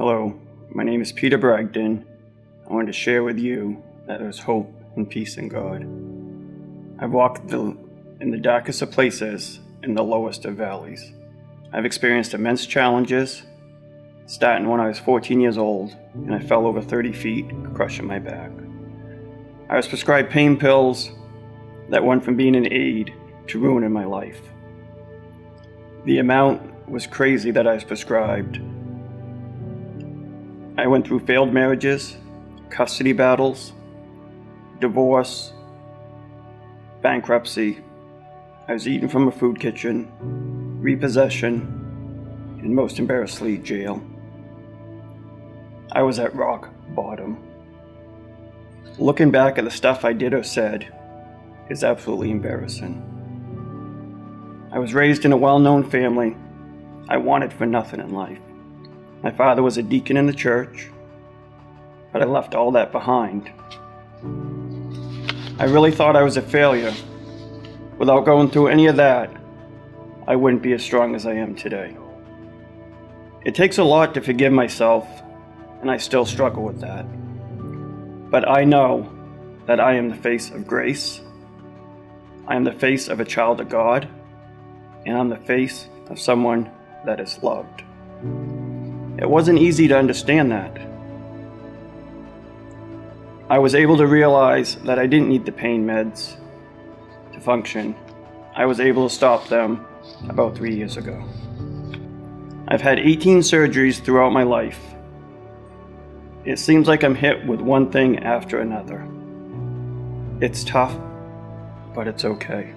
Hello, my name is Peter Bragdon. I want to share with you that there's hope and peace in God. I've walked in the darkest of places, in the lowest of valleys. I've experienced immense challenges, starting when I was 14 years old, and I fell over 30 feet, crushing my back. I was prescribed pain pills that went from being an aid to ruining my life. The amount was crazy that I was prescribed. I went through failed marriages, custody battles, divorce, bankruptcy. I was eaten from a food kitchen, repossession, and most embarrassingly, jail. I was at rock bottom. Looking back at the stuff I did or said is absolutely embarrassing. I was raised in a well-known family. I wanted for nothing in life. My father was a deacon in the church, but I left all that behind. I really thought I was a failure. Without going through any of that, I wouldn't be as strong as I am today. It takes a lot to forgive myself, and I still struggle with that. But I know that I am the face of grace. I am the face of a child of God, and I'm the face of someone that is loved. It wasn't easy to understand that. I was able to realize that I didn't need the pain meds to function. I was able to stop them about 3 years ago. I've had 18 surgeries throughout my life. It seems like I'm hit with one thing after another. It's tough, but it's okay.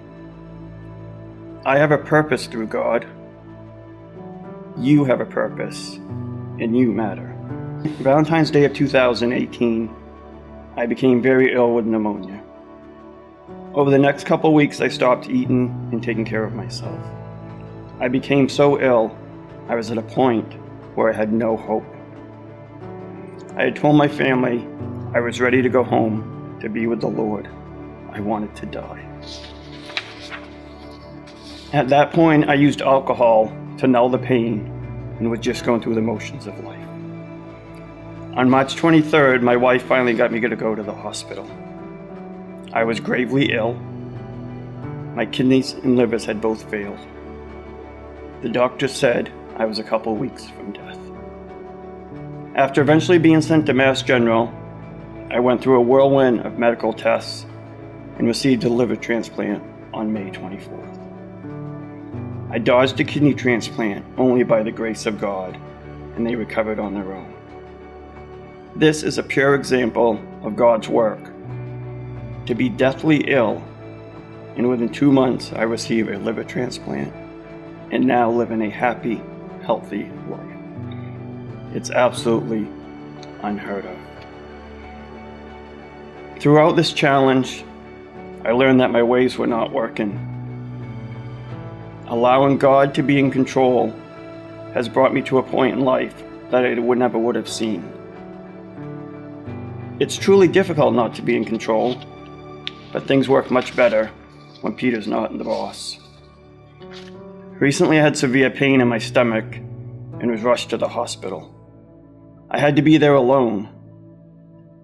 I have a purpose through God. You have a purpose, and you matter. Valentine's Day of 2018, I became very ill with pneumonia. Over the next couple weeks, I stopped eating and taking care of myself. I became so ill, I was at a point where I had no hope. I had told my family I was ready to go home to be with the Lord. I wanted to die. At that point, I used alcohol to null the pain and was just going through the motions of life. On March 23rd, my wife finally got me to go to the hospital. I was gravely ill. My kidneys and livers had both failed. The doctor said I was a couple weeks from death. After eventually being sent to Mass General, I went through a whirlwind of medical tests and received a liver transplant on May 24th. I dodged a kidney transplant only by the grace of God, and they recovered on their own. This is a pure example of God's work. To be deathly ill, and within 2 months I received a liver transplant, and now live in a happy, healthy life. It's absolutely unheard of. Throughout this challenge, I learned that my ways were not working. Allowing God to be in control has brought me to a point in life that I never would have seen. It's truly difficult not to be in control, but things work much better when Peter's not the boss. Recently I had severe pain in my stomach and was rushed to the hospital. I had to be there alone.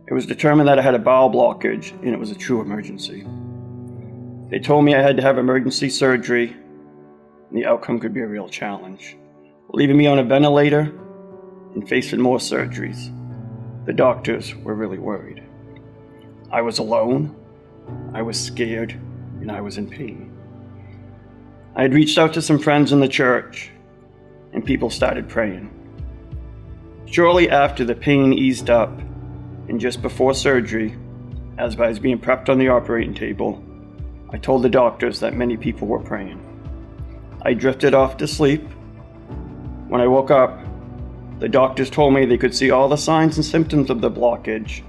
It was determined that I had a bowel blockage and it was a true emergency. They told me I had to have emergency surgery. The outcome could be a real challenge, leaving me on a ventilator and facing more surgeries. The doctors were really worried. I was alone, I was scared, and I was in pain. I had reached out to some friends in the church, and people started praying. Shortly after, the pain eased up, and just before surgery, as I was being prepped on the operating table, I told the doctors that many people were praying. I drifted off to sleep. When I woke up, the doctors told me they could see all the signs and symptoms of the blockage,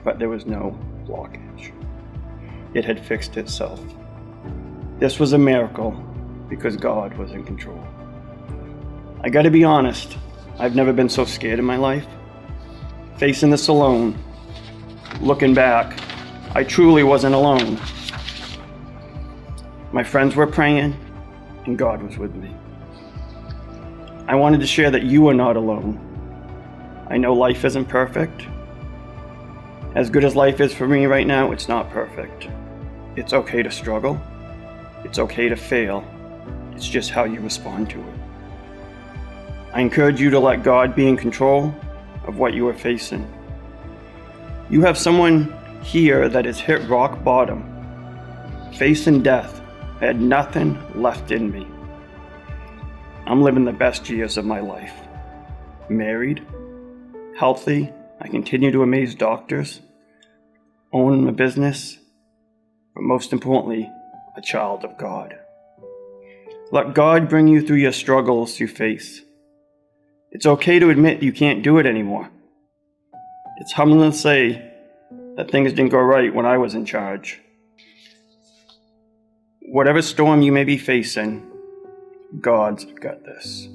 but there was no blockage. It had fixed itself. This was a miracle because God was in control. I gotta be honest, I've never been so scared in my life. Facing this alone, looking back, I truly wasn't alone. My friends were praying, and God was with me. I wanted to share that you are not alone. I know life isn't perfect. As good as life is for me right now, it's not perfect. It's okay to struggle. It's okay to fail. It's just how you respond to it. I encourage you to let God be in control of what you are facing. You have someone here that has hit rock bottom, facing death. I had nothing left in me. I'm living the best years of my life. Married, healthy, I continue to amaze doctors, own a business, but most importantly, a child of God. Let God bring you through your struggles you face. It's okay to admit you can't do it anymore. It's humbling to say that things didn't go right when I was in charge. Whatever storm you may be facing, God's got this.